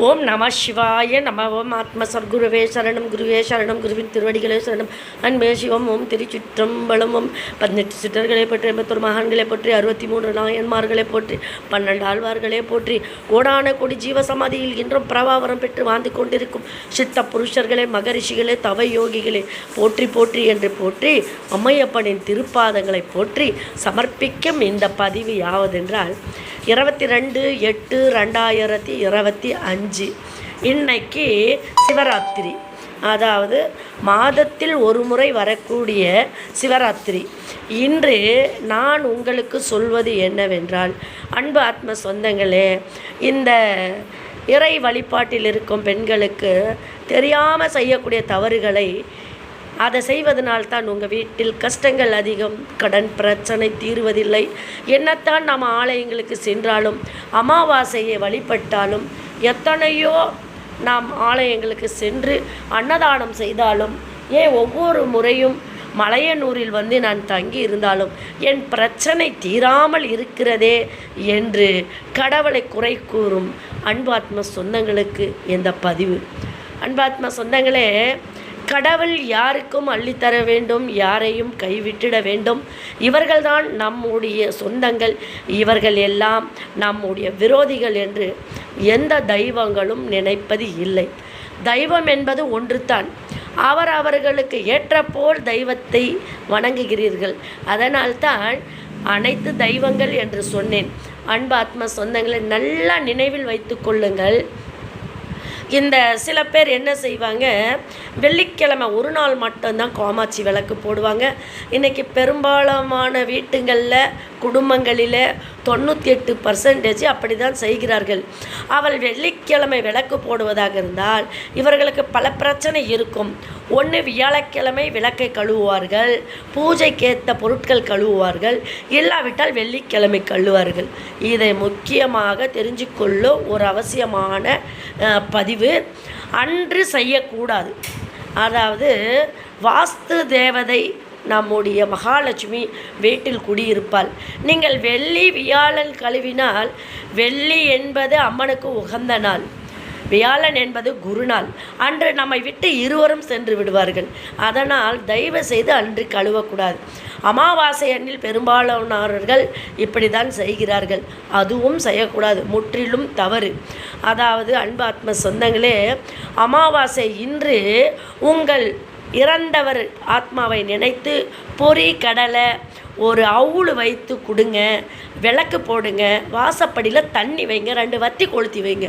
ஓம் நம சிவாய நம. ஓம் ஆத்ம சர்க்குருவே சரணம். குருவே சரணம். குருவின் திருவடிகளே சரணம். அன்பே சிவம். ஓம் திருச்சிற்றம்பலம். ஓம் 18 சித்தர்களை போற்றி, 81 மகான்களை போற்றி, 63 நாயன்மார்களை போற்றி, 12 ஆழ்வார்களை போற்றி, கோடான கொடி ஜீவசமாதியில் இன்றும் பிரபாவரம் பெற்று வாழ்ந்து கொண்டிருக்கும் சித்த புருஷர்களே, மகரிஷிகளே, தவ யோகிகளே போற்றி போற்றி என்று போற்றி, அம்மையப்பனின் திருப்பாதங்களை போற்றி சமர்ப்பிக்கும் இந்த பதிவு யாவதென்றால் 22/8/2025 இன்னைக்கு சிவராத்திரி. அதாவது மாதத்தில் ஒரு முறை வரக்கூடிய சிவராத்திரி. இன்று நான் உங்களுக்கு சொல்வது என்னவென்றால், அன்பு ஆத்ம சொந்தங்களே, இந்த இறை வழிபாட்டில் இருக்கும் பெண்களுக்கு தெரியாமல் செய்யக்கூடிய தவறுகளை அதை செய்வதனால்தான் உங்கள் வீட்டில் கஷ்டங்கள் அதிகம், கடன் பிரச்சனை தீர்வதில்லை. என்னத்தான் நம்ம ஆலயங்களுக்கு சென்றாலும், அமாவாசையை வழிபட்டாலும், எத்தனையோ நாம் ஆலயங்களுக்கு சென்று அன்னதானம் செய்தாலும், ஒவ்வொரு முறையும் மலையனூரில் வந்து நான் தங்கி இருந்தாலும் என் பிரச்சனை தீராமல் இருக்கிறதே என்று கடவுளை குறை கூறும் அன்பாத்ம சொந்தங்களுக்கு இந்த பதிவு. அன்பாத்ம சொந்தங்களே, கடவுள் யாருக்கும் அள்ளித்தர வேண்டும், யாரையும் கைவிட்டிட வேண்டும். இவர்கள்தான் நம்முடைய சொந்தங்கள், இவர்கள் எல்லாம் நம்முடைய விரோதிகள் என்று எந்த தெய்வங்களும் நினைப்பது இல்லை. தெய்வம் என்பது ஒன்றுதான். அவர்களுக்கு ஏற்றப்போல் தெய்வத்தை வணங்குகிறீர்கள். அதனால்தான் அனைத்து தெய்வங்கள் என்று சொன்னேன். அன்பு ஆத்ம சொந்தங்களை நல்லா நினைவில் வைத்து கொள்ளுங்கள். இந்த சில பேர் என்ன செய்வாங்க, வெள்ளிக்கிழமை ஒரு நாள் மட்டும்தான் காமாட்சி விளக்கு போடுவாங்க. இன்றைக்கி பெரும்பாலான வீட்டுங்களில், குடும்பங்களில் 98% அப்படி தான் செய்கிறார்கள். அவள் வெள்ளிக்கிழமை விளக்கு போடுவதாக இருந்தால் இவர்களுக்கு பல பிரச்சனை இருக்கும். ஒன்று, வியாழக்கிழமை விளக்கை கழுவுவார்கள், பூஜைக்கேற்ற பொருட்கள் கழுவுவார்கள், இல்லாவிட்டால் வெள்ளிக்கிழமை கழுவுவார்கள். இதை முக்கியமாக தெரிஞ்சு கொள்ள ஒரு அவசியமான பதிவு. அன்று செய்யக்கூடாது. அதாவது வாஸ்து தேவதை நம்முடைய மகாலட்சுமி வீட்டில் குடியிருப்பாள். நீங்கள் வெள்ளி வியாழன் கழுவினால், வெள்ளி என்பது அம்மனுக்கு உகந்த நாள், வியாழன் என்பது குருநாள். அன்று நம்மை விட்டு இருவரும் சென்று விடுவார்கள். அதனால் தயவு செய்து அன்று கழுவக்கூடாது. அமாவாசை அன்னில் பெரும்பாலானவர்கள் இப்படி தான் செய்கிறார்கள். அதுவும் செய்யக்கூடாது, முற்றிலும் தவறு. அதாவது அன்பு ஆத்ம சொந்தங்களே, அமாவாசை இன்று உங்கள் இறந்தவர் ஆத்மாவை நினைத்து பொறி கடலை ஒரு அவுள் வைத்து கொடுங்க, விளக்கு போடுங்க, வாசப்படியில் தண்ணி வைங்க, 2 வத்தி கொளுத்தி வைங்க.